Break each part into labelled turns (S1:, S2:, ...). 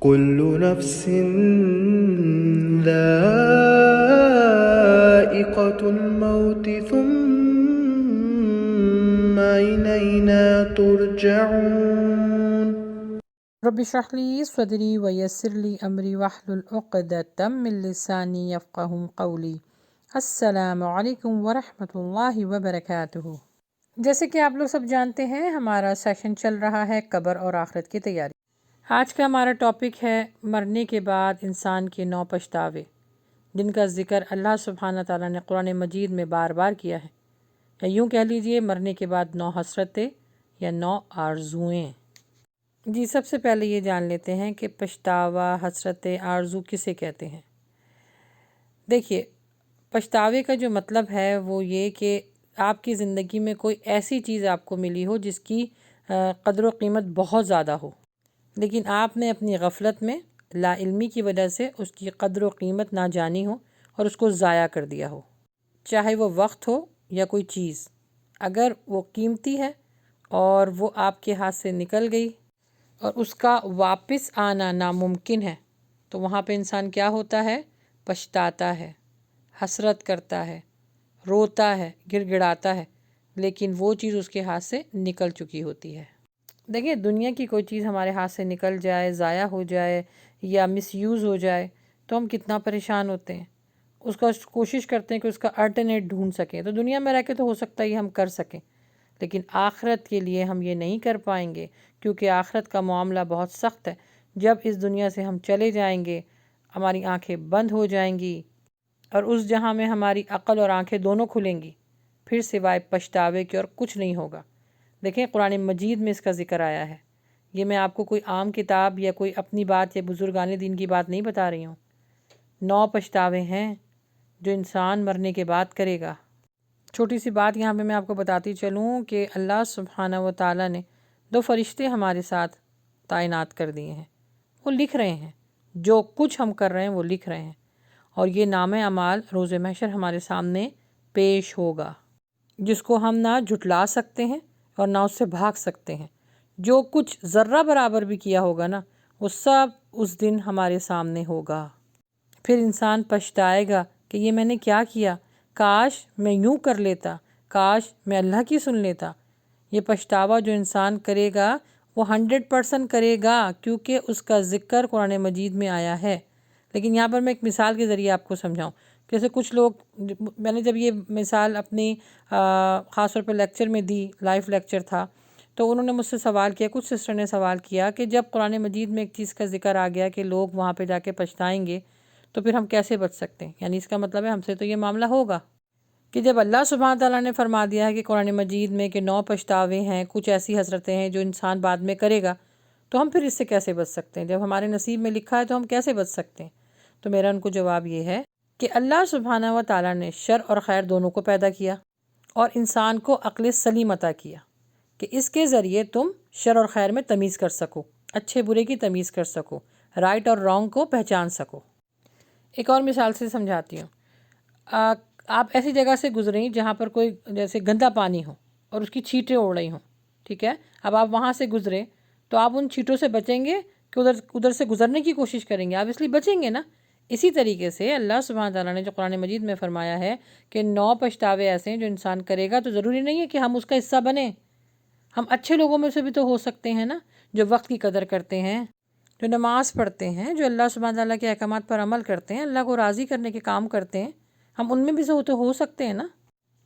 S1: كل نفس ذائقة الموت ثم إلينا ترجعون.
S2: رب اشرح لي صدری ویسر لی امری واحلل عقدۃ من لسانی یفقہوا قولی. السلام علیکم ورحمۃ اللہ وبرکاتہ. جیسے کہ آپ لوگ سب جانتے ہیں ہمارا سیشن چل رہا ہے قبر اور آخرت کی تیاری. آج کا ہمارا ٹاپک ہے مرنے کے بعد انسان کے 9 پچھتاوے، جن کا ذکر اللہ سبحانہ تعالیٰ نے قرآن مجید میں بار بار کیا ہے، یا یوں کہہ لیجئے مرنے کے بعد 9 حسرتیں یا 9 آرزوئیں. جی سب سے پہلے یہ جان لیتے ہیں کہ پچھتاوا، حسرت، آرزو کسے کہتے ہیں. دیکھیے، پچھتاوے کا جو مطلب ہے وہ یہ کہ آپ کی زندگی میں کوئی ایسی چیز آپ کو ملی ہو جس کی قدر و قیمت بہت زیادہ ہو، لیکن آپ نے اپنی غفلت میں لا علمی کی وجہ سے اس کی قدر و قیمت نہ جانی ہو اور اس کو ضائع کر دیا ہو. چاہے وہ وقت ہو یا کوئی چیز، اگر وہ قیمتی ہے اور وہ آپ کے ہاتھ سے نکل گئی اور اس کا واپس آنا ناممکن ہے، تو وہاں پہ انسان کیا ہوتا ہے؟ پچھتاتا ہے، حسرت کرتا ہے، روتا ہے، گڑ گڑاتا ہے، لیکن وہ چیز اس کے ہاتھ سے نکل چکی ہوتی ہے. دیکھیے، دنیا کی کوئی چیز ہمارے ہاتھ سے نکل جائے، ضائع ہو جائے یا مس یوز ہو جائے تو ہم کتنا پریشان ہوتے ہیں. اس کا کوشش کرتے ہیں کہ اس کا الٹرنیٹ ڈھونڈ سکیں. تو دنیا میں رہ کے تو ہو سکتا ہے یہ ہم کر سکیں، لیکن آخرت کے لیے ہم یہ نہیں کر پائیں گے، کیونکہ آخرت کا معاملہ بہت سخت ہے. جب اس دنیا سے ہم چلے جائیں گے، ہماری آنکھیں بند ہو جائیں گی اور اس جہاں میں ہماری عقل اور آنکھیں دونوں کھلیں گی، پھر سوائے پچھتاوے کے اور کچھ نہیں ہوگا. دیکھیں، قرآن مجید میں اس کا ذکر آیا ہے. یہ میں آپ کو کوئی عام کتاب یا کوئی اپنی بات یا بزرگان دین کی بات نہیں بتا رہی ہوں. 9 پچھتاوے ہیں جو انسان مرنے کے بعد کرے گا. چھوٹی سی بات یہاں پہ میں آپ کو بتاتی چلوں کہ اللہ سبحانہ و تعالیٰ نے 2 فرشتے ہمارے ساتھ تعینات کر دیے ہیں. وہ لکھ رہے ہیں، جو کچھ ہم کر رہے ہیں وہ لکھ رہے ہیں، اور یہ نام اعمال روز محشر ہمارے سامنے پیش ہوگا، جس کو ہم نہ جھٹلا سکتے ہیں اور نہ اس سے بھاگ سکتے ہیں. جو کچھ ذرہ برابر بھی کیا ہوگا نا، وہ سب اس دن ہمارے سامنے ہوگا. پھر انسان پچھتائے گا کہ یہ میں نے کیا کیا، کاش میں یوں کر لیتا، کاش میں اللہ کی سن لیتا. یہ پچھتاوا جو انسان کرے گا وہ 100% کرے گا، کیونکہ اس کا ذکر قرآن مجید میں آیا ہے. لیکن یہاں پر میں ایک مثال کے ذریعے آپ کو سمجھاؤں. جیسے کچھ لوگ، میں نے جب یہ مثال اپنی خاص طور پہ لیکچر میں دی، لائیو لیکچر تھا، تو انہوں نے مجھ سے سوال کیا، کچھ سسٹر نے سوال کیا کہ جب قرآن مجید میں ایک چیز کا ذکر آ گیا کہ لوگ وہاں پہ جا کے پچھتائیں گے، تو پھر ہم کیسے بچ سکتے ہیں؟ یعنی اس کا مطلب ہے ہم سے تو یہ معاملہ ہوگا کہ جب اللہ سبحانہ تعالیٰ نے فرما دیا ہے کہ قرآن مجید میں کہ 9 پچھتاوے ہیں، کچھ ایسی حسرتیں ہیں جو انسان بعد میں کرے گا، تو ہم پھر اس سے کیسے بچ سکتے ہیں؟ جب ہمارے نصیب میں لکھا ہے تو ہم کیسے بچ سکتے ہیں؟ تو میرا ان کو جواب یہ ہے کہ اللہ سبحانہ و تعالیٰ نے شر اور خیر دونوں کو پیدا کیا اور انسان کو عقل سلیم عطا کیا کہ اس کے ذریعے تم شر اور خیر میں تمیز کر سکو، اچھے برے کی تمیز کر سکو، رائٹ اور رانگ کو پہچان سکو. ایک اور مثال سے سمجھاتی ہوں. آپ ایسی جگہ سے گزریں جہاں پر کوئی جیسے گندا پانی ہو اور اس کی چھینٹیں اڑ رہی ہوں، ٹھیک ہے؟ اب آپ وہاں سے گزرے تو آپ ان چھینٹوں سے بچیں گے کہ ادھر سے گزرنے کی کوشش کریں گے؟ آپ اس لیے بچیں گے نا. اسی طریقے سے اللہ سبحانہ تعالیٰ نے جو قرآن مجید میں فرمایا ہے کہ 9 پچھتاوے ایسے ہیں جو انسان کرے گا، تو ضروری نہیں ہے کہ ہم اس کا حصہ بنیں. ہم اچھے لوگوں میں سے بھی تو ہو سکتے ہیں نا، جو وقت کی قدر کرتے ہیں، جو نماز پڑھتے ہیں، جو اللہ سبحانہ تعالیٰ کے احکامات پر عمل کرتے ہیں، اللہ کو راضی کرنے کے کام کرتے ہیں. ہم ان میں بھی سے تو ہو سکتے ہیں نا.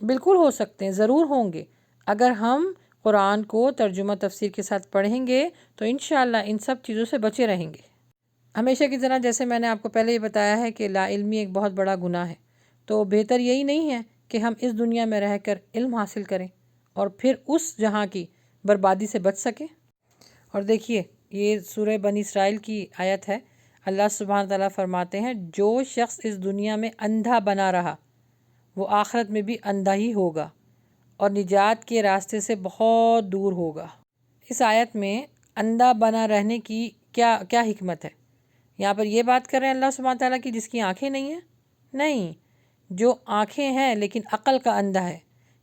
S2: بالکل ہو سکتے ہیں، ضرور ہوں گے. اگر ہم قرآن کو ترجمہ تفسیر کے ساتھ پڑھیں گے تو انشاءاللہ ان سب چیزوں سے بچے رہیں گے. ہمیشہ کی طرح جیسے میں نے آپ کو پہلے یہ بتایا ہے کہ لا علمی ایک بہت بڑا گناہ ہے، تو بہتر یہی نہیں ہے کہ ہم اس دنیا میں رہ کر علم حاصل کریں اور پھر اس جہاں کی بربادی سے بچ سکیں. اور دیکھیے، یہ سورہ بنی اسرائیل کی آیت ہے. اللہ سبحانہ تعالیٰ فرماتے ہیں جو شخص اس دنیا میں اندھا بنا رہا وہ آخرت میں بھی اندھا ہی ہوگا اور نجات کے راستے سے بہت دور ہوگا. اس آیت میں اندھا بنا رہنے کی کیا حکمت ہے؟ یہاں پر یہ بات کر رہے ہیں اللہ سبحانہ تعالیٰ کی جس کی آنکھیں نہیں ہیں؟ نہیں، جو آنکھیں ہیں لیکن عقل کا اندھا ہے،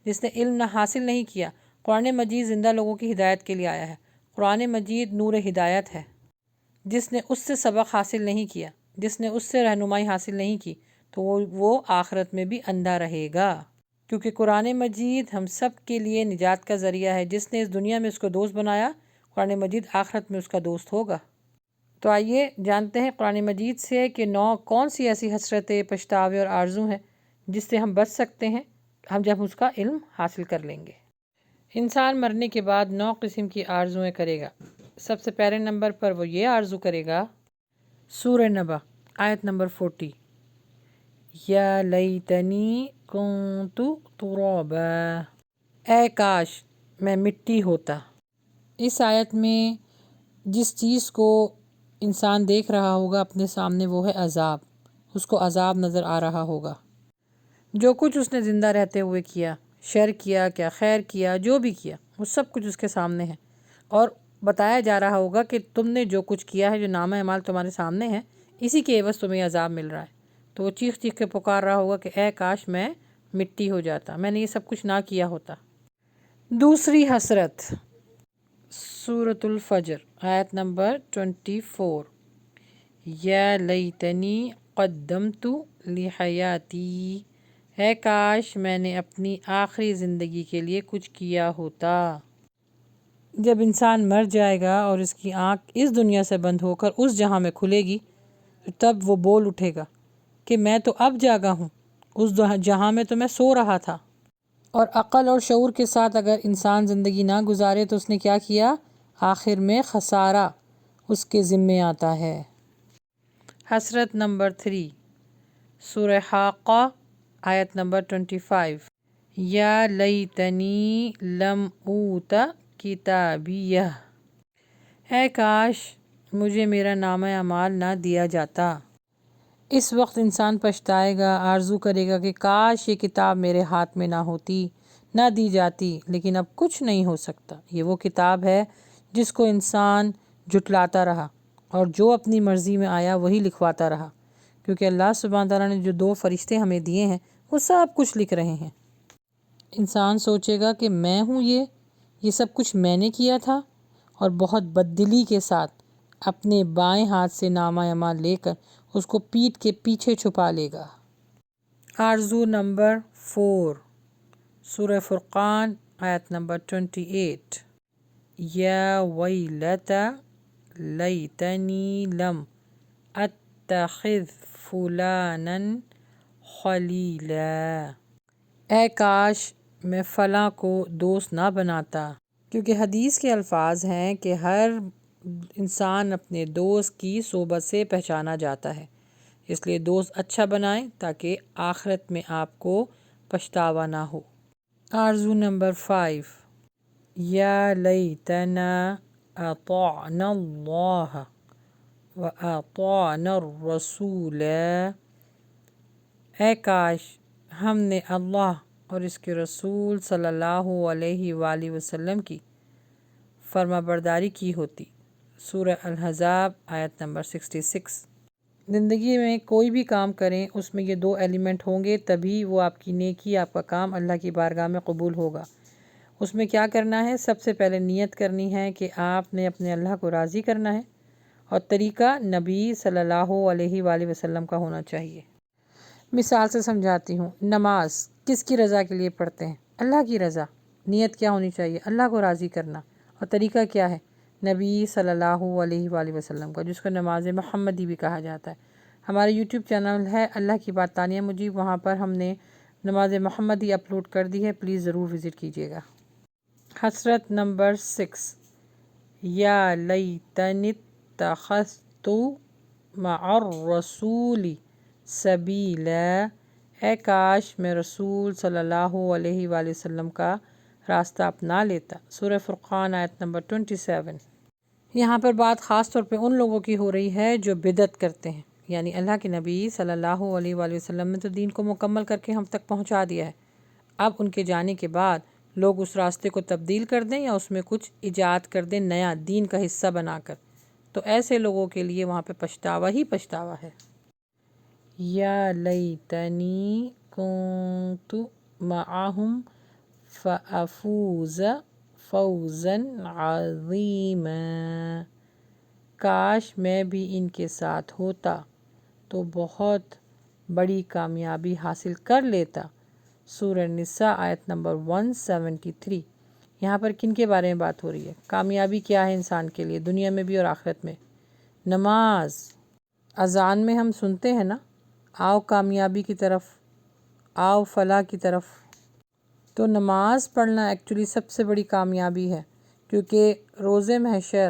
S2: جس نے علم نہ حاصل نہیں کیا. قرآن مجید زندہ لوگوں کی ہدایت کے لیے آیا ہے. قرآن مجید نور ہدایت ہے. جس نے اس سے سبق حاصل نہیں کیا، جس نے اس سے رہنمائی حاصل نہیں کی، تو وہ آخرت میں بھی اندھا رہے گا، کیونکہ قرآن مجید ہم سب کے لیے نجات کا ذریعہ ہے۔ جس نے اس دنیا میں اس کو دوست بنایا، قرآن مجید آخرت میں اس کا دوست ہوگا۔ تو آئیے جانتے ہیں قرآن مجید سے کہ کون سی ایسی حسرتیں، پچھتاوے اور آرزو ہیں جس سے ہم بچ سکتے ہیں ہم جب اس کا علم حاصل کر لیں گے۔ انسان مرنے کے بعد 9 قسم کی آرزویں کرے گا۔ سب سے پہلے نمبر پر وہ یہ آرزو کرے گا، سورہ نبا آیت نمبر 40، یا لیتنی کنت ترابا، اے کاش میں مٹی ہوتا۔ اس آیت میں جس چیز کو انسان دیکھ رہا ہوگا اپنے سامنے وہ ہے عذاب، اس کو عذاب نظر آ رہا ہوگا۔ جو کچھ اس نے زندہ رہتے ہوئے کیا، شر کیا کیا خیر کیا، جو بھی کیا، وہ سب کچھ اس کے سامنے ہے، اور بتایا جا رہا ہوگا کہ تم نے جو کچھ کیا ہے، جو نامہ اعمال تمہارے سامنے ہے، اسی کے عوض تمہیں عذاب مل رہا ہے۔ تو وہ چیخ چیخ کے پکار رہا ہوگا کہ اے کاش میں مٹی ہو جاتا، میں نے یہ سب کچھ نہ کیا ہوتا۔ دوسری حسرت، سورۃ الفجر آیت نمبر 24، یا لیتنی قدمت لحیاتی، اے کاش میں نے اپنی آخری زندگی کے لیے کچھ کیا ہوتا۔ جب انسان مر جائے گا اور اس کی آنکھ اس دنیا سے بند ہو کر اس جہاں میں کھلے گی، تب وہ بول اٹھے گا کہ میں تو اب جاگا ہوں، اس جہاں میں تو میں سو رہا تھا۔ اور عقل اور شعور کے ساتھ اگر انسان زندگی نہ گزارے تو اس نے کیا کیا؟ آخر میں خسارہ اس کے ذمے آتا ہے۔ حسرت نمبر 3، سورہ حاقہ آیت نمبر 25، یا لیتنی لم اوت کتابیہ، اے کاش مجھے میرا نامہ اعمال نہ دیا جاتا۔ اس وقت انسان پچھتائے گا، آرزو کرے گا کہ کاش یہ کتاب میرے ہاتھ میں نہ ہوتی، نہ دی جاتی، لیکن اب کچھ نہیں ہو سکتا۔ یہ وہ کتاب ہے جس کو انسان جھٹلاتا رہا اور جو اپنی مرضی میں آیا وہی لکھواتا رہا، کیونکہ اللہ سبحانہ تعالیٰ نے جو 2 فرشتے ہمیں دیے ہیں وہ سب کچھ لکھ رہے ہیں۔ انسان سوچے گا کہ میں ہوں یہ سب کچھ میں نے کیا تھا، اور بہت بددلی کے ساتھ اپنے بائیں ہاتھ سے نامہ اعمال لے کر اس کو پیٹھ کے پیچھے چھپا لے گا۔ آرزو نمبر 4، سورہ فرقان آیت نمبر 28، یا ویلتا لیتنی لم اتخذ فلانا خلیلا، اے کاش میں فلاں کو دوست نہ بناتا، کیونکہ حدیث کے الفاظ ہیں کہ ہر انسان اپنے دوست کی صحبت سے پہچانا جاتا ہے، اس لیے دوست اچھا بنائیں تاکہ آخرت میں آپ کو پچھتاوا نہ ہو۔ آرزو نمبر 5، یا لیتنا اطعنا اللہ واطعنا الرسول، اے کاش ہم نے اللہ اور اس کے رسول صلی اللہ علیہ وآلہ وسلم کی فرما برداری کی ہوتی۔ سورہ الاحزاب آیت نمبر 66۔ زندگی میں کوئی بھی کام کریں اس میں یہ 2 ایلیمنٹ ہوں گے، تبھی وہ آپ کی نیکی، آپ کا کام اللہ کی بارگاہ میں قبول ہوگا۔ اس میں کیا کرنا ہے؟ سب سے پہلے نیت کرنی ہے کہ آپ نے اپنے اللہ کو راضی کرنا ہے، اور طریقہ نبی صلی اللہ علیہ وآلہ وسلم کا ہونا چاہیے۔ مثال سے سمجھاتی ہوں، نماز کس کی رضا کے لیے پڑھتے ہیں؟ اللہ کی رضا۔ نیت کیا ہونی چاہیے؟ اللہ کو راضی کرنا۔ اور طریقہ کیا ہے؟ نبی صلی اللہ علیہ وآلہ وسلم کا، جس کو نماز محمدی بھی کہا جاتا ہے۔ ہمارے یوٹیوب چینل ہے اللہ کی بات تانیہ مجیب، وہاں پر ہم نے نماز محمدی اپلوڈ کر دی ہے، پلیز ضرور وزٹ کیجیے گا۔ حسرت نمبر 6، یا لیتنی اتخذت مع الرسول سبیلا، اے کاش میں رسول صلی اللہ علیہ وآلہ وسلم کا راستہ اپنا لیتا۔ سورہ فرقان آیت نمبر 27۔ یہاں پر بات خاص طور پہ ان لوگوں کی ہو رہی ہے جو بدعت کرتے ہیں، یعنی اللہ کے نبی صلی اللہ علیہ وآلہ وسلم نے تو دین کو مکمل کر کے ہم تک پہنچا دیا ہے، اب ان کے جانے کے بعد لوگ اس راستے کو تبدیل کر دیں یا اس میں کچھ ایجاد کر دیں نیا، دین کا حصہ بنا کر، تو ایسے لوگوں کے لیے وہاں پہ پچھتاوا ہی پچھتاوا ہے۔ یا لیتنی کنت معہم فافوز فوزا عظیما، کاش میں بھی ان کے ساتھ ہوتا تو بہت بڑی کامیابی حاصل کر لیتا۔ سورہ نساء آیت نمبر 173۔ یہاں پر کن کے بارے میں بات ہو رہی ہے؟ کامیابی کیا ہے انسان کے لیے دنیا میں بھی اور آخرت میں؟ نماز۔ اذان میں ہم سنتے ہیں نا، آؤ کامیابی کی طرف، آؤ فلاح کی طرف۔ تو نماز پڑھنا ایکچولی سب سے بڑی کامیابی ہے، کیونکہ روز محشر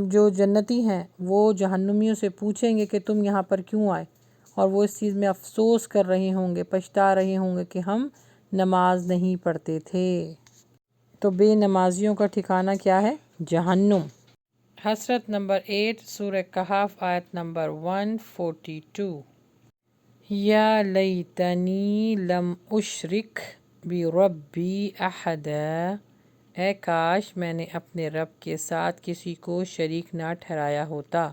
S2: جو جنتی ہیں وہ جہنمیوں سے پوچھیں گے کہ تم یہاں پر کیوں آئے، اور وہ اس چیز میں افسوس کر رہے ہوں گے، پچھتا رہے ہوں گے کہ ہم نماز نہیں پڑھتے تھے۔ تو بے نمازیوں کا ٹھکانہ کیا ہے؟ جہنم۔ حسرت نمبر 8 سورہ کہف آیت نمبر 142۔ یا لیتنی لم اشرک بربی احدا، اے کاش میں نے اپنے رب کے ساتھ کسی کو شریک نہ ٹھہرایا ہوتا۔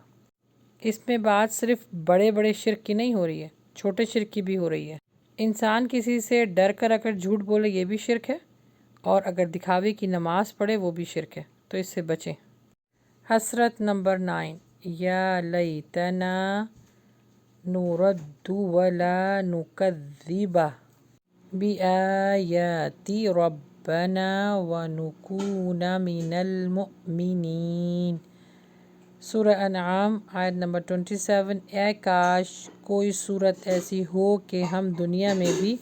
S2: اس میں بات صرف بڑے بڑے شرک کی نہیں ہو رہی ہے، چھوٹے شرک کی بھی ہو رہی ہے۔ انسان کسی سے ڈر کر اگر جھوٹ بولے یہ بھی شرک ہے، اور اگر دکھاوے کی نماز پڑھے وہ بھی شرک ہے، تو اس سے بچیں۔ حسرت نمبر 9 یا لیتنا نرد ولا نکذب بآیات ربنا ونکون من المؤمنین۔ سورہ انعام آیت نمبر 27۔ اے کاش کوئی صورت ایسی ہو کہ ہم دنیا میں بھی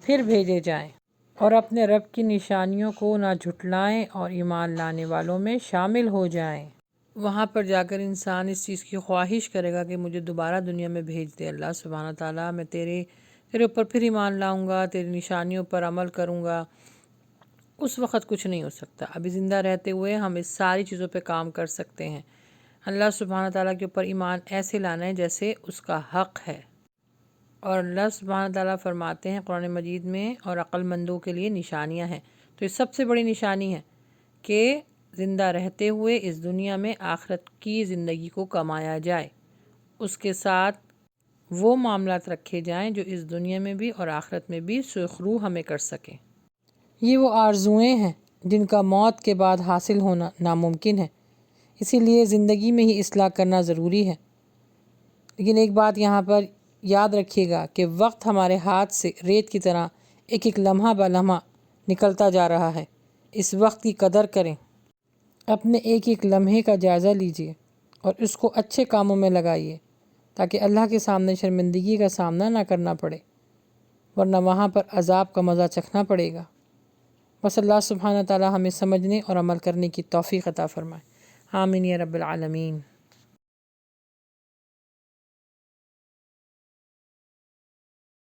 S2: پھر بھیجے جائیں اور اپنے رب کی نشانیوں کو نہ جھٹلائیں اور ایمان لانے والوں میں شامل ہو جائیں۔ وہاں پر جا کر انسان اس چیز کی خواہش کرے گا کہ مجھے دوبارہ دنیا میں بھیج دے اللہ سبحانہ تعالیٰ، میں تیرے اوپر پھر ایمان لاؤں گا، تیری نشانیوں پر عمل کروں گا۔ اس وقت کچھ نہیں ہو سکتا۔ ابھی زندہ رہتے ہوئے ہم اس ساری چیزوں پہ کام کر سکتے ہیں۔ اللہ سبحانہ تعالیٰ کے اوپر ایمان ایسے لانا ہے جیسے اس کا حق ہے، اور اللہ سبحانہ تعالیٰ فرماتے ہیں قرآن مجید میں، اور عقل مندوں کے لیے نشانیاں ہیں۔ تو یہ سب سے بڑی نشانی ہے کہ زندہ رہتے ہوئے اس دنیا میں آخرت کی زندگی کو کمایا جائے، اس کے ساتھ وہ معاملات رکھے جائیں جو اس دنیا میں بھی اور آخرت میں بھی سرخرو ہمیں کر سکیں۔ یہ وہ آرزوئیں ہیں جن کا موت کے بعد حاصل ہونا ناممکن ہے، اسی لیے زندگی میں ہی اصلاح کرنا ضروری ہے۔ لیکن ایک بات یہاں پر یاد رکھیے گا کہ وقت ہمارے ہاتھ سے ریت کی طرح ایک ایک لمحہ بہ لمحہ نکلتا جا رہا ہے۔ اس وقت کی قدر کریں، اپنے ایک ایک لمحے کا جائزہ لیجئے اور اس کو اچھے کاموں میں لگائیے، تاکہ اللہ کے سامنے شرمندگی کا سامنا نہ کرنا پڑے، ورنہ وہاں پر عذاب کا مزہ چکھنا پڑے گا۔ بس اللہ سبحانہ تعالیٰ ہمیں سمجھنے اور عمل کرنے کی توفیق عطا فرمائے۔ آمین یا رب العالمین۔